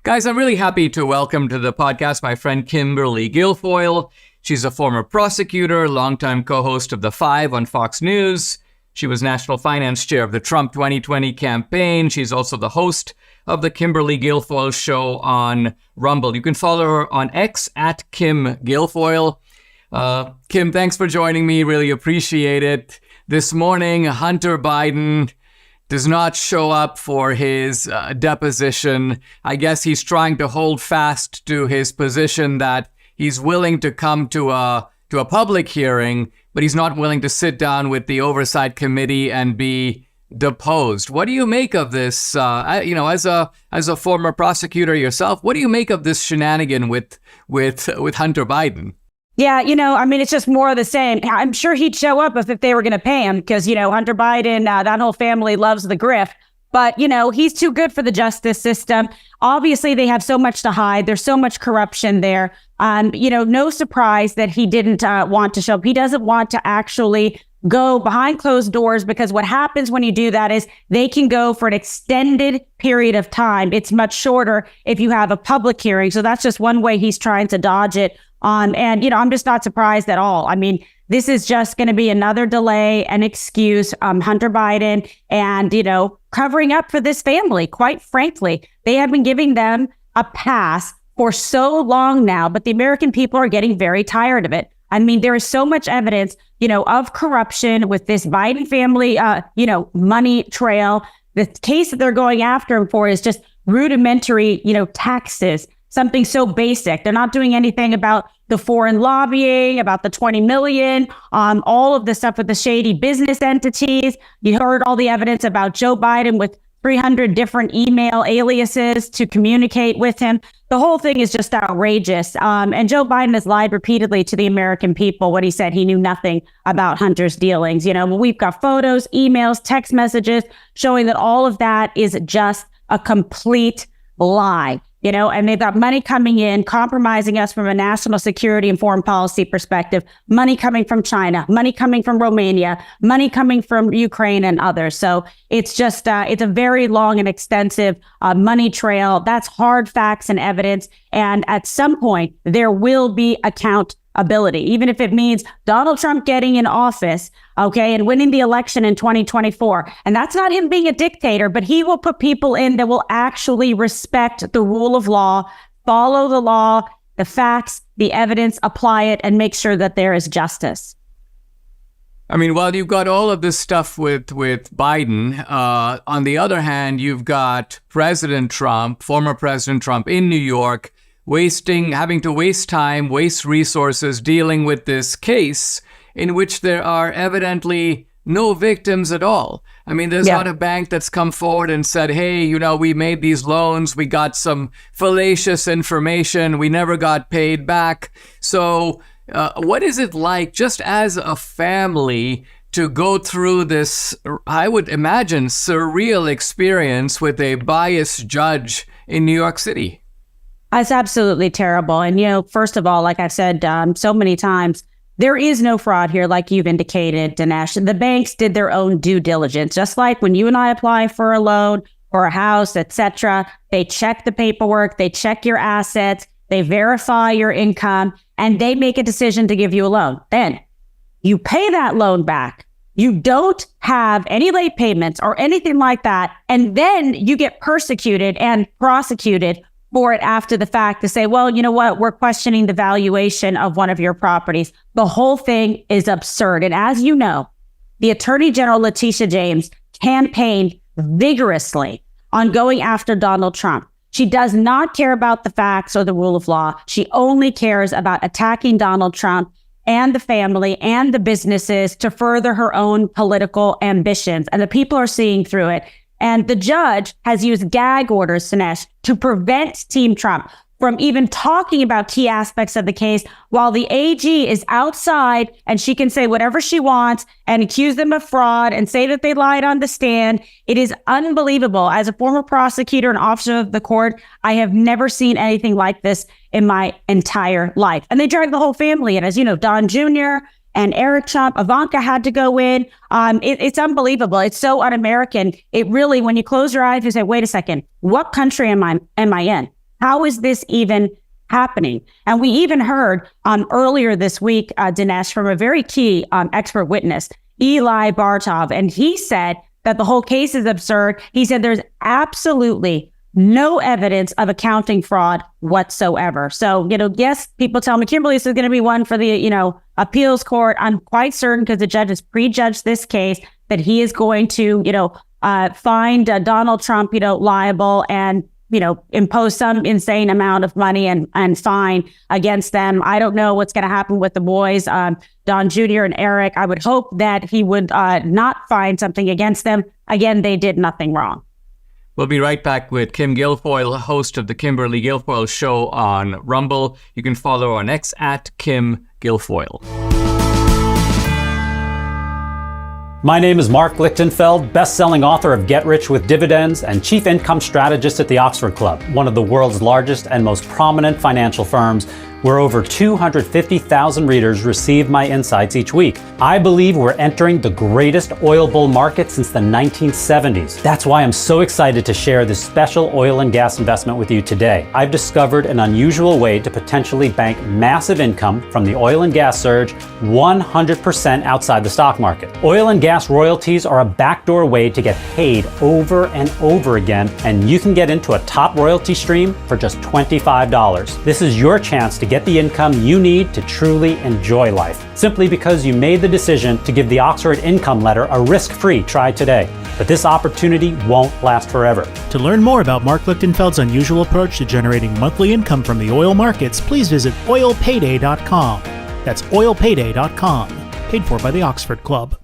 Guys, I'm really happy to welcome to the podcast my friend Kimberly Guilfoyle. She's a former prosecutor, longtime co-host of The Five on Fox News. She was National Finance Chair of the Trump 2020 campaign. She's also the host of the Kimberly Guilfoyle Show on Rumble. You can follow her on X at Kim Guilfoyle. Kim, thanks for joining me. Really appreciate it. This morning, Hunter Biden does not show up for his deposition. I guess he's trying to hold fast to his position that he's willing to come to a public hearing, but he's not willing to sit down with the Oversight Committee and be deposed. What do you make of this? As a former prosecutor yourself, what do you make of this shenanigan with Hunter Biden? Yeah, it's just more of the same. I'm sure he'd show up if they were going to pay him because, Hunter Biden, that whole family loves the grift. But, he's too good for the justice system. Obviously, they have so much to hide. There's so much corruption there. No surprise that he didn't want to show up. He doesn't want to actually go behind closed doors because what happens when you do that is they can go for an extended period of time. It's much shorter if you have a public hearing. So that's just one way he's trying to dodge it. I'm just not surprised at all. I mean, this is just going to be another delay, an excuse, Hunter Biden, and, covering up for this family. Quite frankly, they have been giving them a pass for so long now, but the American people are getting very tired of it. I mean, there is so much evidence, of corruption with this Biden family, money trail. The case that they're going after him for is just rudimentary, taxes. Something so basic. They're not doing anything about the foreign lobbying, about the 20 million, all of the stuff with the shady business entities. You heard all the evidence about Joe Biden with 300 different email aliases to communicate with him. The whole thing is just outrageous. And Joe Biden has lied repeatedly to the American people when he said he knew nothing about Hunter's dealings. We've got photos, emails, text messages showing that all of that is just a complete lie. And they've got money coming in, compromising us from a national security and foreign policy perspective, money coming from China, money coming from Romania, money coming from Ukraine and others. So it's just, it's a very long and extensive money trail. That's hard facts and evidence. And at some point, there will be accountability, even if it means Donald Trump getting in office, and winning the election in 2024. And that's not him being a dictator, but he will put people in that will actually respect the rule of law, follow the law, the facts, the evidence, apply it, and make sure that there is justice. I mean, while you've got all of this stuff with Biden, on the other hand, you've got President Trump, former President Trump in New York, having to waste time, waste resources dealing with this case in which there are evidently no victims at all. I mean, there's not a bank that's come forward and said, hey, we made these loans, we got some fallacious information, we never got paid back. So what is it like just as a family to go through this, I would imagine, surreal experience with a biased judge in New York City? It's absolutely terrible. And, first of all, like I've said so many times, there is no fraud here, like you've indicated, Dinesh. The banks did their own due diligence, just like when you and I apply for a loan or a house, etc. They check the paperwork, they check your assets, they verify your income, and they make a decision to give you a loan. Then you pay that loan back. You don't have any late payments or anything like that. And then you get persecuted and prosecuted for it after the fact to say, well, you know what, we're questioning the valuation of one of your properties. The whole thing is absurd. And as you know, the Attorney General Letitia James campaigned vigorously on going after Donald Trump. She does not care about the facts or the rule of law. She only cares about attacking Donald Trump and the family and the businesses to further her own political ambitions. And the people are seeing through it. And the judge has used gag orders, Dinesh, to prevent Team Trump from even talking about key aspects of the case, while the AG is outside and she can say whatever she wants and accuse them of fraud and say that they lied on the stand. It is unbelievable. As a former prosecutor and officer of the court, I have never seen anything like this in my entire life. And they dragged the whole family in. As you know, Don Jr. and Eric Trump, Ivanka had to go in. It's unbelievable. It's so un-American. It really, when you close your eyes, you say, wait a second, what country am I in? How is this even happening? And we even heard earlier this week, Dinesh, from a very key expert witness, Eli Bartov, and he said that the whole case is absurd. He said there's absolutely no evidence of accounting fraud whatsoever. So, yes, people tell me, Kimberly, this is going to be one for the, appeals court. I'm quite certain, because the judge has prejudged this case, that he is going to, find Donald Trump, liable and, impose some insane amount of money and fine against them. I don't know what's going to happen with the boys, Don Jr. and Eric. I would hope that he would not find something against them. Again, they did nothing wrong. We'll be right back with Kim Guilfoyle, host of the Kimberly Guilfoyle Show on Rumble. You can follow her on X at Kim Guilfoyle. My name is Mark Lichtenfeld, best-selling author of Get Rich with Dividends and chief income strategist at the Oxford Club, one of the world's largest and most prominent financial firms, where over 250,000 readers receive my insights each week. I believe we're entering the greatest oil bull market since the 1970s. That's why I'm so excited to share this special oil and gas investment with you today. I've discovered an unusual way to potentially bank massive income from the oil and gas surge 100% outside the stock market. Oil and gas royalties are a backdoor way to get paid over and over again, and you can get into a top royalty stream for just $25. This is your chance to get the income you need to truly enjoy life, simply because you made the decision to give the Oxford Income Letter a risk-free try today. But this opportunity won't last forever. To learn more about Mark Lichtenfeld's unusual approach to generating monthly income from the oil markets, please visit oilpayday.com. That's oilpayday.com, paid for by the Oxford Club.